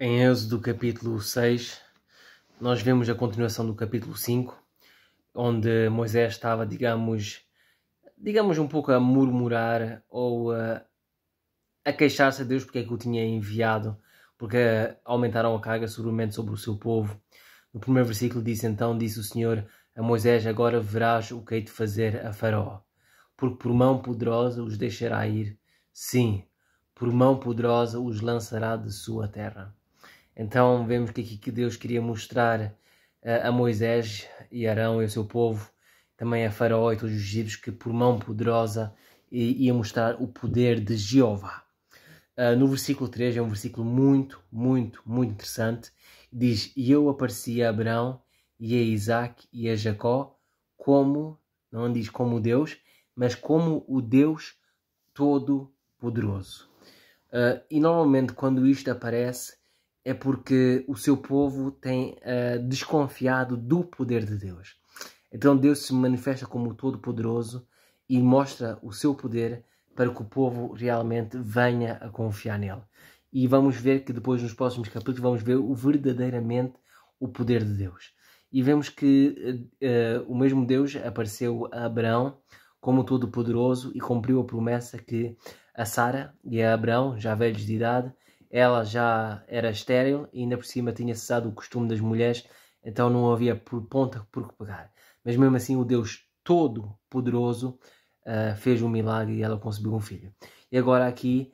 Em Êxodo capítulo 6, nós vemos a continuação do capítulo 5, onde Moisés estava, digamos um pouco a murmurar ou a queixar-se a Deus porque é que o tinha enviado, porque aumentaram a carga seguramente sobre o seu povo. No primeiro versículo disse o Senhor a Moisés: agora verás o que hei de fazer a Faraó, porque por mão poderosa os deixará ir. Sim, por mão poderosa os lançará de sua terra. Então vemos que aqui que Deus queria mostrar a Moisés e Arão e ao seu povo, também a Faraó e todos os egípcios, que por mão poderosa ia mostrar o poder de Jeová. No versículo 3 é um versículo muito interessante. Diz: e eu apareci a Abraão e a Isaac e a Jacó como, não diz como Deus, mas como o Deus Todo-Poderoso. E normalmente quando isto aparece é porque o seu povo tem desconfiado do poder de Deus. Então Deus se manifesta como o Todo-Poderoso e mostra o seu poder para que o povo realmente venha a confiar nele. E vamos ver que depois nos próximos capítulos vamos ver verdadeiramente o poder de Deus. E vemos que o mesmo Deus apareceu a Abraão como Todo-Poderoso e cumpriu a promessa que a Sara e a Abraão, já velhos de idade, ela já era estéril e ainda por cima tinha cessado o costume das mulheres, então não havia ponta por que pegar. Mas mesmo assim o Deus Todo-Poderoso fez um milagre e ela concebeu um filho. E agora aqui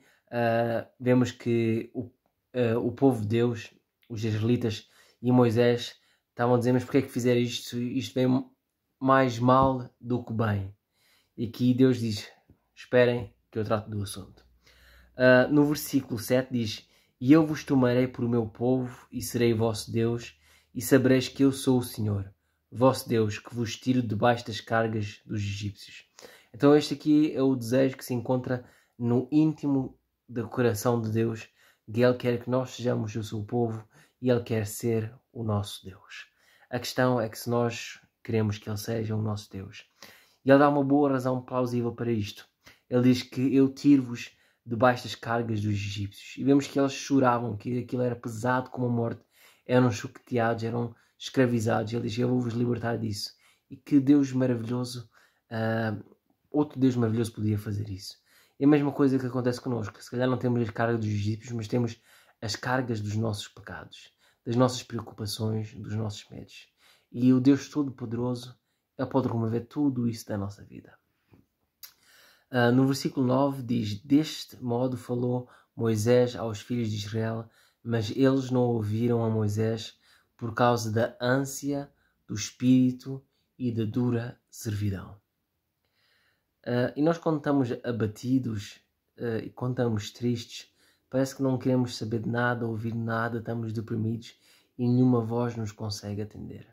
vemos que o povo de Deus, os israelitas e Moisés estavam a dizer: mas porquê é que fizeram isto? Isto vem mais mal do que bem. E aqui Deus diz: esperem que eu trato do assunto. No versículo 7 diz: e eu vos tomarei por meu povo e serei vosso Deus, e sabereis que eu sou o Senhor, vosso Deus, que vos tiro debaixo das cargas dos egípcios. Então este aqui é o desejo que se encontra no íntimo do coração de Deus, que Ele quer que nós sejamos o seu povo e Ele quer ser o nosso Deus. A questão é que se nós queremos que Ele seja o nosso Deus. E Ele dá uma boa razão plausível para isto. Ele diz que eu tiro-vos debaixo das cargas dos egípcios. E vemos que eles choravam, que aquilo era pesado como a morte. Eram choqueados, eram escravizados. Ele diz: eu vou-vos libertar disso. E que Deus maravilhoso, outro Deus maravilhoso podia fazer isso. É a mesma coisa que acontece connosco. Se calhar não temos as cargas dos egípcios, mas temos as cargas dos nossos pecados, das nossas preocupações, dos nossos medos. E o Deus Todo-Poderoso, Ele pode remover tudo isso da nossa vida. No versículo 9 diz: deste modo falou Moisés aos filhos de Israel, mas eles não ouviram a Moisés por causa da ânsia do espírito e da dura servidão. E nós, quando estamos abatidos e quando estamos tristes, parece que não queremos saber de nada, ouvir nada, estamos deprimidos e nenhuma voz nos consegue atender.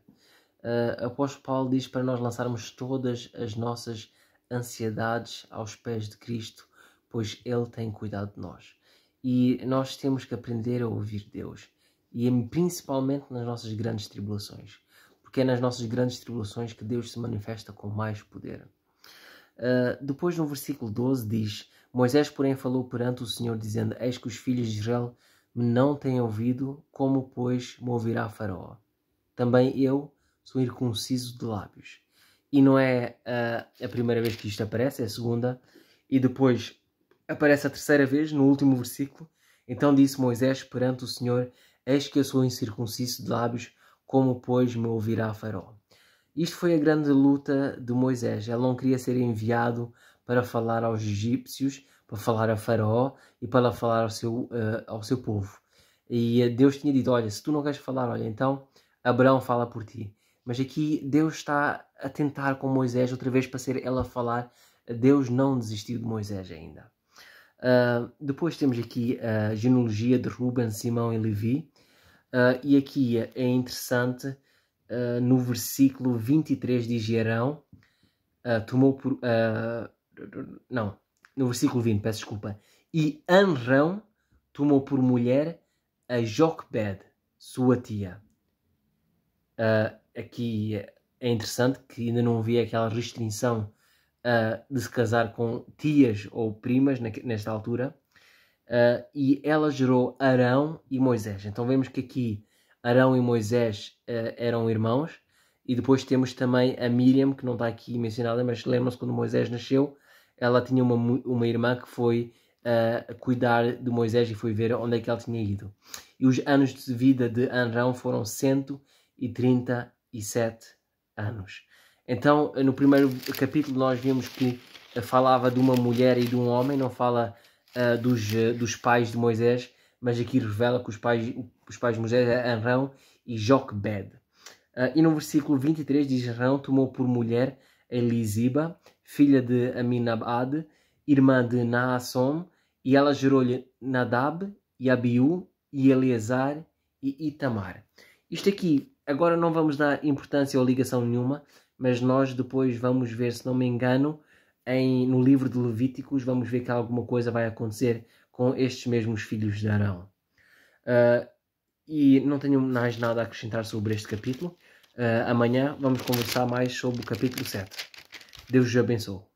O apóstolo Paulo diz para nós lançarmos todas as nossas ansiedades aos pés de Cristo, pois Ele tem cuidado de nós. E nós temos que aprender a ouvir Deus, e principalmente nas nossas grandes tribulações, porque é nas nossas grandes tribulações que Deus se manifesta com mais poder. Depois no versículo 12 diz: Moisés porém falou perante o Senhor dizendo: eis que os filhos de Israel me não têm ouvido, como pois me ouvirá Faraó? Também eu sou incircunciso de lábios. E não é a primeira vez que isto aparece, é a segunda. E depois aparece a terceira vez, no último versículo. Então disse Moisés perante o Senhor: eis que eu sou incircunciso de lábios, como pois me ouvirá Faraó? Isto foi a grande luta de Moisés. Ele não queria ser enviado para falar aos egípcios, para falar a Faraó e para falar ao seu povo. E Deus tinha dito: olha, se tu não queres falar, olha, então Abraão fala por ti. Mas aqui Deus está a tentar com Moisés outra vez para ser ele a falar. Deus não desistiu de Moisés ainda. Depois temos aqui a genealogia de Ruben, Simão e Levi. E aqui é interessante, no versículo 23 diz: Arão tomou por... não, no versículo 20, peço desculpa. E Arão tomou por mulher a Joquebed, sua tia. Aqui é interessante que ainda não havia aquela restrição de se casar com tias ou primas nesta altura. e ela gerou Arão e Moisés. Então vemos que aqui Arão e Moisés eram irmãos, e depois temos também a Miriam, que não está aqui mencionada, mas lembram-se quando Moisés nasceu, ela tinha uma irmã que foi cuidar de Moisés e foi ver onde é que ela tinha ido. E os anos de vida de Arão foram 137 anos. Então, no primeiro capítulo nós vimos que falava de uma mulher e de um homem, não fala dos pais de Moisés, mas aqui revela que os pais de Moisés eram Arão e Joquebed. E no versículo 23 diz: Arão tomou por mulher Elisiba, filha de Aminabad, irmã de Naasson, e ela gerou-lhe Nadab, e Abiú, e Eleazar, e Itamar. Isto aqui, agora não vamos dar importância ou ligação nenhuma, mas nós depois vamos ver, se não me engano, no livro de Levíticos, vamos ver que alguma coisa vai acontecer com estes mesmos filhos de Arão. E não tenho mais nada a acrescentar sobre este capítulo. Amanhã vamos conversar mais sobre o capítulo 7. Deus os abençoe.